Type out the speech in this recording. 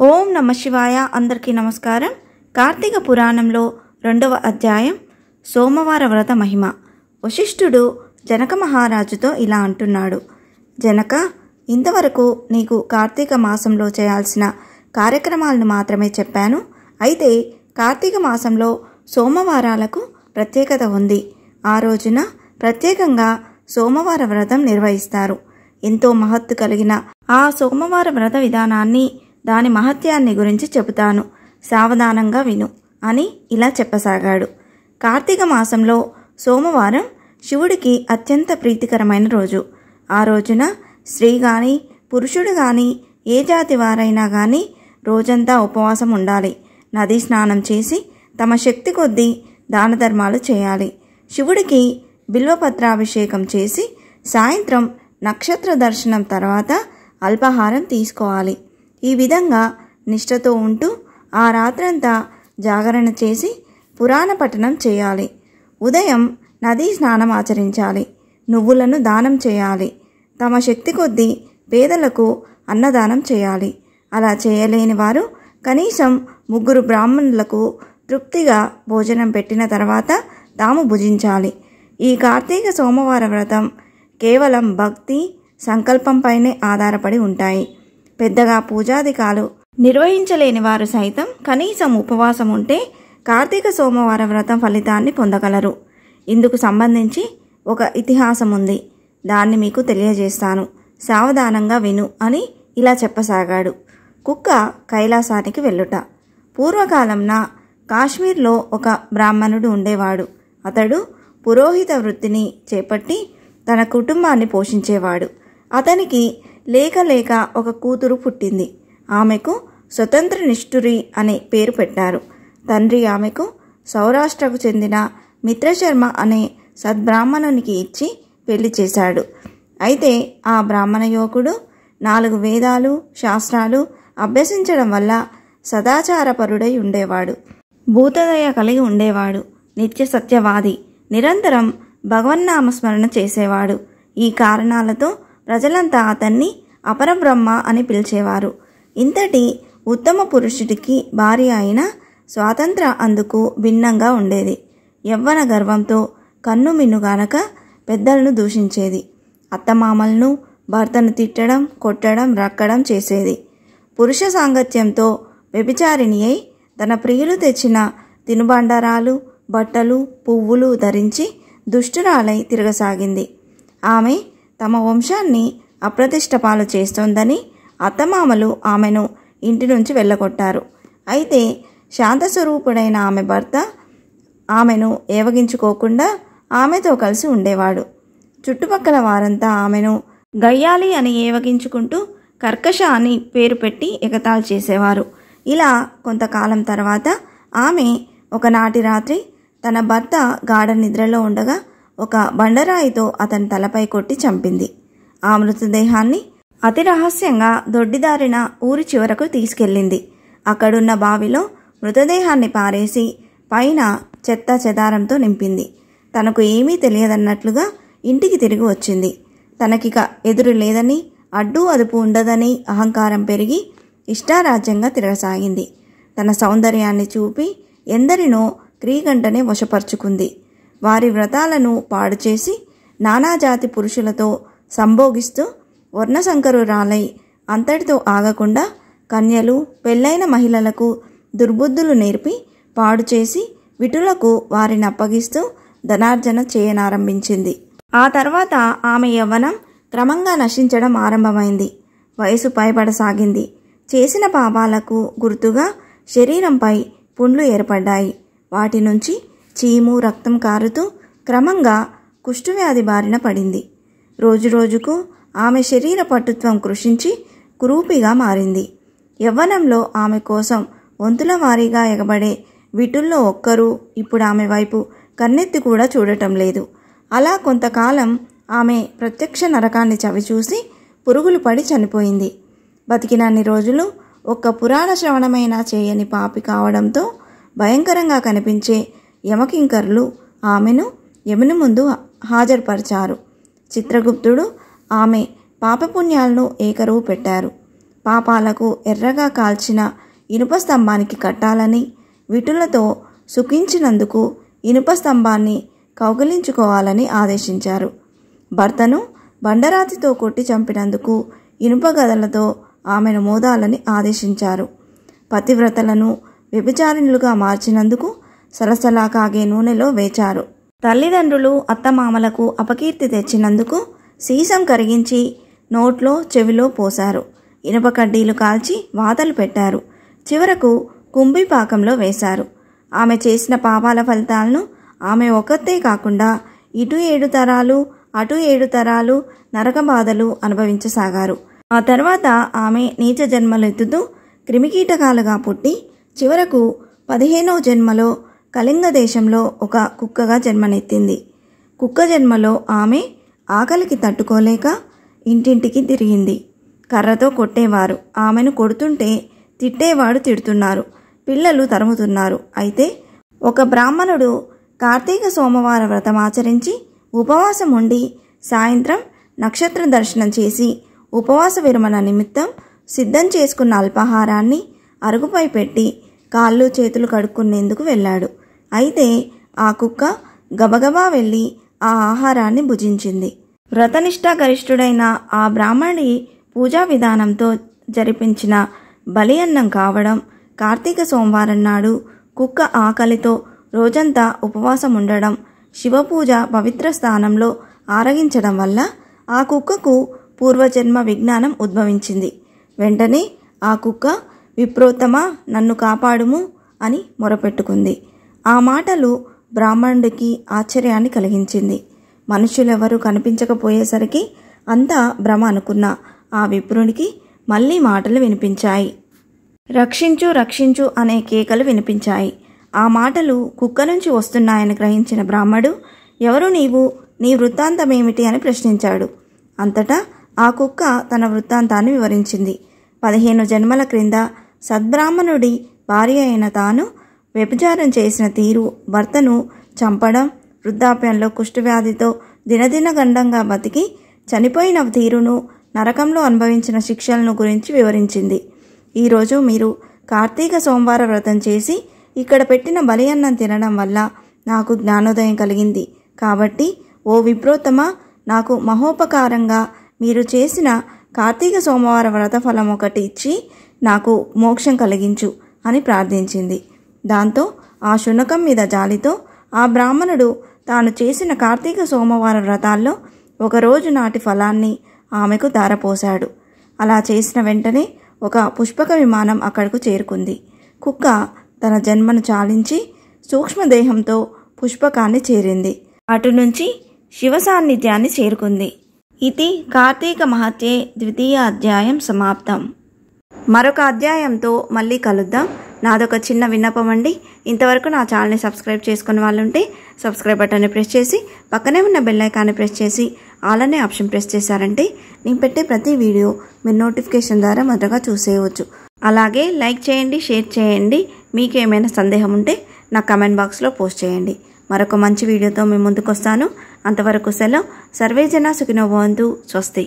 ఓం నమ శివాయ. అందరికీ నమస్కారం. కార్తీక పురాణంలో 2వ అధ్యాయం సోమవార వ్రత మహిమ. వశిష్ఠుడు జనక మహారాజుతో ఇలా అంటున్నాడు. జనక, ఇంతవరకు నీకు కార్తీక మాసంలో చేయాల్సిన కార్యక్రమాలను మాత్రమే చెప్పాను. అయితే కార్తీక మాసంలో సోమవారాలకు ప్రత్యేకత ఉంది. ఆ రోజున ప్రత్యేకంగా సోమవార వ్రతం నిర్వహిస్తారు. ఎంతో మహత్తు కలిగిన ఆ సోమవార వ్రత విధానాన్ని, దాని మహత్యాన్ని గురించి చెబుతాను, సావధానంగా విను అని ఇలా చెప్పసాగాడు. కార్తీక మాసంలో సోమవారం శివుడికి అత్యంత ప్రీతికరమైన రోజు. ఆ రోజున స్త్రీ గాని పురుషుడు గాని ఏ జాతి వారైనా గాని రోజంతా ఉపవాసం ఉండాలి. నదీ స్నానం చేసి తమ శక్తి కొద్దీ దాన ధర్మాలు చేయాలి. శివుడికి బిల్వపత్రాభిషేకం చేసి సాయంత్రం నక్షత్ర దర్శనం తర్వాత అల్పాహారం తీసుకోవాలి. ఈ విధంగా నిష్ఠతో ఉంటూ ఆ రాత్రంతా జాగరణ చేసి పురాణ పఠనం చేయాలి. ఉదయం నదీ స్నానం ఆచరించాలి. నువ్వులను దానం చేయాలి. తమ శక్తి కొద్దీ పేదలకు అన్నదానం చేయాలి. అలా చేయలేని వారు కనీసం 3 బ్రాహ్మణులకు తృప్తిగా భోజనం పెట్టిన తర్వాత తాము భుజించాలి. ఈ కార్తీక సోమవార వ్రతం కేవలం భక్తి సంకల్పంపైనే ఆధారపడి ఉంటాయి. పెద్దగా పూజాధికాలు నిర్వహించలేని వారు సైతం కనీసం ఉపవాసం ఉంటే కార్తీక సోమవార వ్రతం ఫలితాన్ని పొందగలరు. ఇందుకు సంబంధించి ఒక ఇతిహాసం ఉంది. దాన్ని మీకు తెలియజేస్తాను, సావధానంగా విను అని ఇలా చెప్పసాగాడు. కుక్క కైలాసానికి వెళ్ళుట. పూర్వకాలంన కాశ్మీర్లో ఒక బ్రాహ్మణుడు ఉండేవాడు. అతడు పురోహిత వృత్తిని చేపట్టి తన కుటుంబాన్ని పోషించేవాడు. అతనికి లేక లేక ఒక కూతురు పుట్టింది. ఆమెకు స్వతంత్ర నిష్ఠురి అనే పేరు పెట్టారు. తండ్రి ఆమెకు సౌరాష్ట్రకు చెందిన మిత్రశర్మ అనే సద్బ్రాహ్మణునికి ఇచ్చి పెళ్లి చేశాడు. అయితే ఆ బ్రాహ్మణ యువకుడు 4 వేదాలు శాస్త్రాలు అభ్యసించడం వల్ల సదాచారపరుడై ఉండేవాడు. భూతదయ కలిగి ఉండేవాడు. నిత్య సత్యవాది. నిరంతరం భగవన్నామస్మరణ చేసేవాడు. ఈ కారణాలతో ప్రజలంతా అతన్ని అపరబ్రహ్మ అని పిలిచేవారు. ఇంతటి ఉత్తమ పురుషుడికి భార్య అయిన స్వాతంత్ర అందుకు భిన్నంగా ఉండేది. యవ్వన గర్వంతో కన్నుమిన్నుగానక పెద్దలను దూషించేది. అత్తమామలను భర్తను తిట్టడం, కొట్టడం, రక్కడం చేసేది. పురుష సాంగత్యంతో వ్యభిచారిణి అయి తన ప్రియులు తెచ్చిన తినుబండారాలు, బట్టలు, పువ్వులు ధరించి దుష్టురాలై తిరగసాగింది. ఆమె తమ వంశాన్ని అప్రతిష్ట పాలు చేస్తోందని అత్తమామలు ఆమెను ఇంటి నుంచి వెళ్ళగొట్టారు. అయితే శాంతస్వరూపుడైన ఆమె భర్త ఆమెను ఏవగించుకోకుండా ఆమెతో కలిసి ఉండేవాడు. చుట్టుపక్కల వారంతా ఆమెను గయ్యాలి అని ఏవగించుకుంటూ కర్కశ అని పేరు పెట్టి ఎగతాళి చేసేవారు. ఇలా కొంతకాలం తర్వాత ఆమె ఒకనాటి రాత్రి తన భర్త గాఢ నిద్రలో ఉండగా ఒక బండరాయితో అతని తలపై కొట్టి చంపింది. ఆ మృతదేహాన్ని అతి రహస్యంగా దొడ్డిదారిన ఊరి చివరకు తీసుకెళ్ళింది. అక్కడున్న బావిలో మృతదేహాన్ని పారేసి పైన చెత్త చెదారంతో నింపింది. తనకు ఏమీ తెలియదన్నట్లుగా ఇంటికి తిరిగి వచ్చింది. తనకిక ఎదురు లేదని, అడ్డు అదుపు ఉండదని అహంకారం పెరిగి ఇష్టారాజ్యంగా తిరగసాగింది. తన సౌందర్యాన్ని చూపి ఎందరినో క్రీగంటనే వశపరుచుకుంది. వారి వ్రతాలను పాడు చేసి నానాజాతి పురుషులతో సంభోగిస్తూ వర్ణశంకరురాలై అంతటితో ఆగకుండా కన్యలు, పెళ్ళైన మహిళలకు దుర్బుద్ధులు నేర్పి పాడు చేసి విటులకు వారిని అప్పగిస్తూ ధనార్జన చేయనారంభించింది. ఆ తర్వాత ఆమె యవ్వనం క్రమంగా నశించడం ఆరంభమైంది. వయసు పైబడసాగింది. చేసిన పాపాలకు గుర్తుగా శరీరంపై పుండ్లు ఏర్పడ్డాయి. వాటి నుంచి చీము, రక్తం కారుతూ క్రమంగా కుష్ఠవ్యాధి బారిన పడింది. రోజురోజుకు ఆమె శరీర పటుత్వం కృషించి కురూపిగా మారింది. యవ్వనంలో ఆమె కోసం వంతుల వారీగా ఎగబడే విటుల్లో ఒక్కరూ ఇప్పుడు ఆమె వైపు కన్నెత్తి కూడా చూడటం లేదు. అలా కొంతకాలం ఆమె ప్రత్యక్ష నరకాన్ని చవిచూసి పురుగులు పడి చనిపోయింది. బతికినన్ని రోజులు ఒక్క పురాణ శ్రవణమైనా చేయని పాపి కావడంతో భయంకరంగా కనిపించే యమకింకరులు ఆమెను యముని ముందు హాజరుపరిచారు. చిత్రగుప్తుడు ఆమె పాపపుణ్యాలను ఏకరువు పెట్టారు. పాపాలకు ఎర్రగా కాల్చిన ఇనుప స్తంభానికి కట్టాలని, విటులతో సుఖించినందుకు ఇనుప స్తంభాన్ని కౌగిలించుకోవాలని ఆదేశించారు. భర్తను బండరాతితో కొట్టి చంపినందుకు ఇనుప గదలతో ఆమెను మోదాలని ఆదేశించారు. పతివ్రతలను వ్యభిచారిణులుగా మార్చినందుకు సలసలా కాగే నూనెలో వేచారు. తల్లిదండ్రులు అత్తమామలకు అపకీర్తి తెచ్చినందుకు సీసం కరిగించి నోట్లో చెవిలో పోశారు. ఇనుప కడ్డీలు కాల్చి వాతలు పెట్టారు. చివరకు కుంభిపాకంలో వేశారు. ఆమె చేసిన పాపాల ఫలితాలను ఆమె ఒక్కతే కాకుండా ఇటు 7 తరాలు అటు 7 తరాలు నరక బాధలు అనుభవించసాగారు. ఆ తర్వాత ఆమె నీచ జన్మలెత్తుతూ క్రిమికీటకాలుగా పుట్టి చివరకు 15వ జన్మలో కళింగ దేశంలో ఒక కుక్కగా జన్మనెత్తింది. కుక్క జన్మలో ఆమె ఆకలికి తట్టుకోలేక ఇంటింటికి తిరిగింది. కర్రతో కొట్టేవారు ఆమెను కొడుతుంటే తిట్టేవాడు తిడుతున్నారు, పిల్లలు తరుముతున్నారు. అయితే ఒక బ్రాహ్మణుడు కార్తీక సోమవార వ్రతం ఆచరించి ఉపవాసం ఉండి సాయంత్రం నక్షత్ర దర్శనం చేసి ఉపవాస విరమణ నిమిత్తం సిద్ధం చేసుకున్న అల్పాహారాన్ని అరుగుపై పెట్టి కాళ్ళు చేతులు కడుక్కునేందుకు వెళ్ళాడు. అయితే ఆ కుక్క గబగబా వెళ్ళి ఆ ఆహారాన్ని భుజించింది. వ్రతనిష్ఠాగరిష్ఠుడైన ఆ బ్రాహ్మణి పూజా విధానంతో జరిపించిన బలి అన్నం కావడం, కార్తీక సోమవారం నాడు కుక్క ఆకలితో రోజంతా ఉపవాసం ఉండడం, శివపూజ పవిత్ర స్థానంలో ఆరగించడం వల్ల ఆ కుక్కకు పూర్వజన్మ విజ్ఞానం ఉద్భవించింది. వెంటనే ఆ కుక్క విప్రోత్తమా నన్ను కాపాడుము అని మొరపెట్టుకుంది. ఆ మాటలు బ్రాహ్మణుడికి ఆశ్చర్యాన్ని కలిగించింది. మనుషులెవరూ కనిపించకపోయేసరికి అంతా భ్రమ అనుకున్న ఆ విప్రునికి మళ్ళీ మాటలు వినిపించాయి. రక్షించు రక్షించు అనే కేకలు వినిపించాయి. ఆ మాటలు కుక్క నుంచి వస్తున్నాయని గ్రహించిన బ్రాహ్మడు, ఎవరు నీవు, నీ వృత్తాంతమేమిటి అని ప్రశ్నించాడు. అంతటా ఆ కుక్క తన వృత్తాంతాన్ని వివరించింది. 15 జన్మల క్రింద సద్బ్రాహ్మణుడి భార్య అయిన తాను వ్యభిచారం చేసిన తీరు, భర్తను చంపడం, వృద్ధాప్యంలో కుష్ఠవ్యాధితో దినదిన గండంగా బతికి చనిపోయిన తీరును, నరకంలో అనుభవించిన శిక్షలను గురించి వివరించింది. ఈరోజు మీరు కార్తీక సోమవార వ్రతం చేసి ఇక్కడ పెట్టిన బలి అన్నం తినడం వల్ల నాకు జ్ఞానోదయం కలిగింది. కాబట్టి ఓ విప్రోత్తమ, నాకు మహోపకారంగా మీరు చేసిన కార్తీక సోమవార వ్రత ఫలం ఒకటి ఇచ్చి నాకు మోక్షం కలిగించు అని ప్రార్థించింది. దాంతో ఆ శునకం మీద జాలితో ఆ బ్రాహ్మణుడు తాను చేసిన కార్తీక సోమవార వ్రతాల్లో ఒకరోజు నాటి ఫలాన్ని ఆమెకు ధారపోశాడు. అలా చేసిన వెంటనే ఒక పుష్పక విమానం అక్కడకు చేరుకుంది. కుక్క తన జన్మను చాలించి సూక్ష్మదేహంతో పుష్పకాన్ని చేరింది. అటు నుంచి శివ సాన్నిధ్యాన్ని చేరుకుంది. ఇది కార్తీక మహత్యే 2వ అధ్యాయం సమాప్తం. మరొక అధ్యాయంతో మళ్ళీ కలుద్దాం. నాదొక చిన్న విన్నపం అండి. ఇంతవరకు నా ఛానల్ని సబ్స్క్రైబ్ చేసుకున్న వాళ్ళు ఉంటే సబ్స్క్రైబ్ బటన్ని ప్రెస్ చేసి పక్కనే ఉన్న బెల్ ఐకాన్ని ప్రెస్ చేసి ఆల్ అనే ఆప్షన్ ప్రెస్ చేశారంటే నేను పెట్టే ప్రతి వీడియో మీరు నోటిఫికేషన్ ద్వారా మొదటగా చూసేయవచ్చు. అలాగే లైక్ చేయండి, షేర్ చేయండి. మీకు ఏమైనా సందేహం ఉంటే నా కమెంట్ బాక్స్లో పోస్ట్ చేయండి. మరొక మంచి వీడియోతో మీ ముందుకు వస్తాను. అంతవరకు సెలవు. సర్వే జన సుఖినో భవంతు. స్వస్తి.